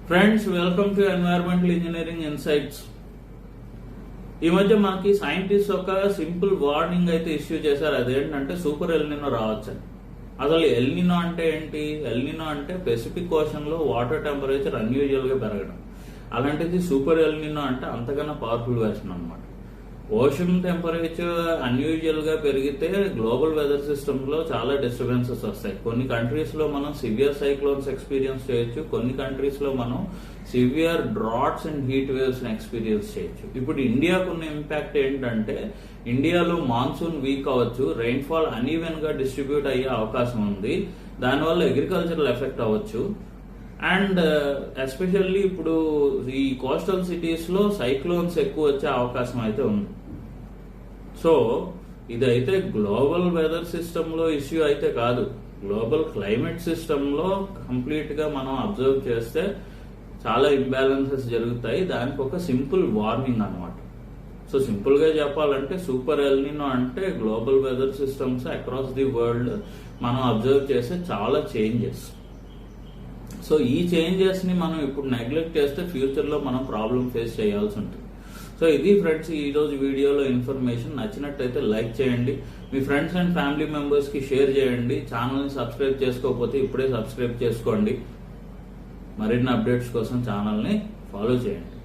Friends, welcome to environmental engineering insights. ఈ మధ్య మనకి సైంటిస్ట్ ఒక సింపుల్ వార్నింగ్ అయితే ఇష్యూ చేశారు. అదేంటంటే సూపర్ ఎల్నినో రావచ్చని. అసలు ఎల్నినో అంటే ఏంటి? ఎల్నినో అంటే పెసిఫిక్ ఓషన్ లో వాటర్ టెంపరేచర్ అన్యూజువల్ గా పెరగడం. అలాంటిది సూపర్ ఎల్నినో అంటే అంతకన్నా పవర్ఫుల్ వెర్షన్ అన్నమాట. ఓషన్ టెంపరేచర్ అన్యూజువల్ గా పెరిగితే గ్లోబల్ వెదర్ సిస్టమ్ లో చాలా డిస్టర్బెన్సెస్ వస్తాయి. కొన్ని కంట్రీస్ లో మనం సివియర్ సైక్లోన్స్ ఎక్స్పీరియన్స్ చేయొచ్చు, కొన్ని కంట్రీస్ లో మనం severe droughts and heat waves experience చేయొచ్చు. ఇప్పుడు ఇండియాకు ఉన్న ఇంపాక్ట్ ఏంటంటే ఇండియాలో మాన్సూన్ వీక్ అవ్వచ్చు, రెయిన్ఫాల్ అన్ఈవెన్ గా డిస్ట్రిబ్యూట్ అయ్యే అవకాశం ఉంది. దానివల్ల అగ్రికల్చరల్ ఎఫెక్ట్ అవ్వచ్చు. అండ్ ఎస్పెషల్లీ ఇప్పుడు ఈ కోస్టల్ సిటీస్ లో సైక్లోన్స్ ఎక్కువ వచ్చే అవకాశం అయితే ఉంది. సో ఇదైతే గ్లోబల్ వెదర్ సిస్టమ్ లో ఇష్యూ అయితే కాదు, గ్లోబల్ క్లైమేట్ సిస్టమ్ లో కంప్లీట్ గా మనం అబ్జర్వ్ చేస్తే చాలా ఇంబ్యాలెన్సెస్ జరుగుతాయి. దానికి ఒక సింపుల్ వార్నింగ్ అన్నమాట. సో సింపుల్ గా చెప్పాలంటే సూపర్ ఎల్నినో అంటే global weather systems across the world మనం అబ్జర్వ్ చేసే చాలా చేంజెస్. సో ఈ చేంజెస్ ని మనం ఇప్పుడు నెగ్లెక్ట్ చేస్తే ఫ్యూచర్ లో మనం ప్రాబ్లం ఫేస్ చేయాల్సి ఉంటుంది. సో ఇది ఫ్రెండ్స్ ఈ రోజు వీడియోలో ఇన్ఫర్మేషన్. నచ్చినట్టయితే లైక్ చేయండి, మీ ఫ్రెండ్స్ అండ్ ఫ్యామిలీ మెంబర్స్ కి షేర్ చేయండి. ఛానల్ ని సబ్స్క్రైబ్ చేసుకోకపోతే ఇప్పుడే సబ్స్క్రైబ్ చేసుకోండి. మరిన్ని అప్డేట్స్ కోసం ఛానల్ ని ఫాలో చేయండి.